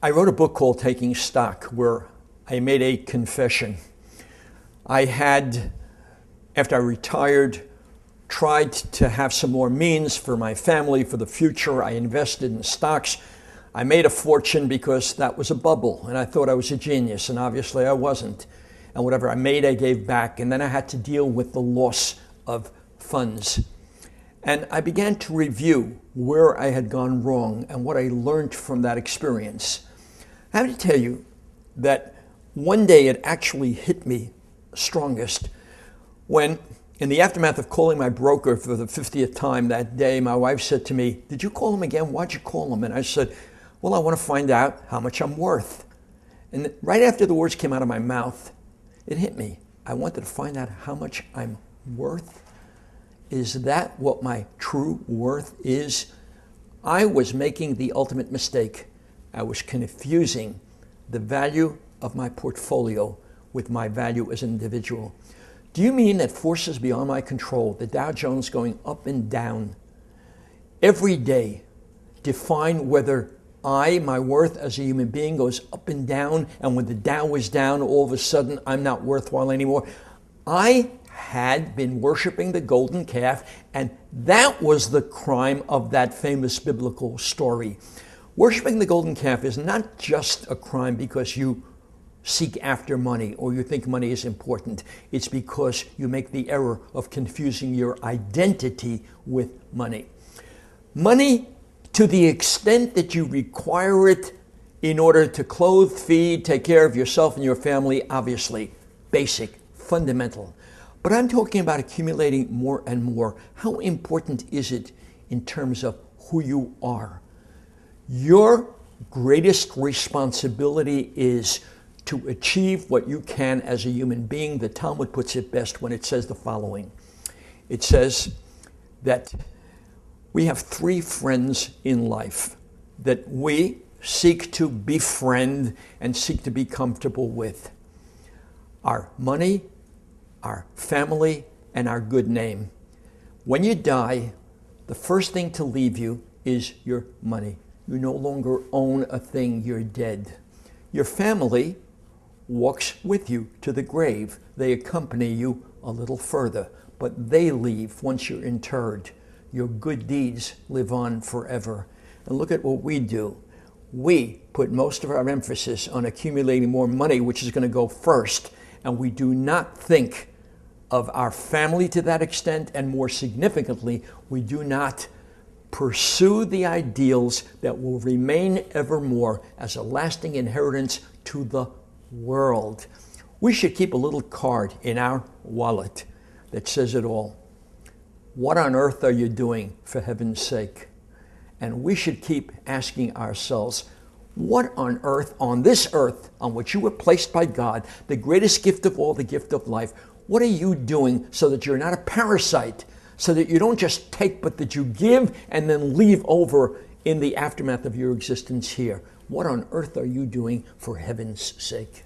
I wrote a book called Taking Stock, where I made a confession. I had, after I retired, tried to have some more means for my family, for the future. I invested in stocks. I made a fortune because that was a bubble, and I thought I was a genius, and obviously I wasn't. And whatever I made, I gave back, and then I had to deal with the loss of funds. And I began to review where I had gone wrong and what I learned from that experience. I have to tell you that one day it actually hit me strongest when, in the aftermath of calling my broker for the 50th time that day, my wife said to me, "Did you call him again? Why'd you call him?" And I said, "Well, I want to find out how much I'm worth." And right after the words came out of my mouth, it hit me. I wanted to find out how much I'm worth. Is that what my true worth is? I was making the ultimate mistake. I was confusing the value of my portfolio with my value as an individual. Do you mean that forces beyond my control, the Dow Jones going up and down every day, define whether my worth as a human being goes up and down, and when the Dow is down, all of a sudden I'm not worthwhile anymore? I had been worshiping the golden calf, and that was the crime of that famous biblical story. Worshiping the golden calf is not just a crime because you seek after money or you think money is important. It's because you make the error of confusing your identity with money. Money, to the extent that you require it in order to clothe, feed, take care of yourself and your family, obviously, basic, fundamental. But I'm talking about accumulating more and more. How important is it in terms of who you are? Your greatest responsibility is to achieve what you can as a human being. The Talmud puts it best when it says the following. It says that we have three friends in life that we seek to befriend and seek to be comfortable with: our money, our family, and our good name. When you die, the first thing to leave you is your money. You no longer own a thing, you're dead. Your family walks with you to the grave. They accompany you a little further, but they leave once you're interred. Your good deeds live on forever. And look at what we do. We put most of our emphasis on accumulating more money, which is going to go first, and we do not think of our family to that extent, and more significantly, we do not pursue the ideals that will remain evermore as a lasting inheritance to the world. We should keep a little card in our wallet that says it all. What on earth are you doing, for heaven's sake? And we should keep asking ourselves, what on earth, on this earth, on which you were placed by God, the greatest gift of all, the gift of life, what are you doing so that you're not a parasite, so that you don't just take, but that you give and then leave over in the aftermath of your existence here? What on earth are you doing, for heaven's sake?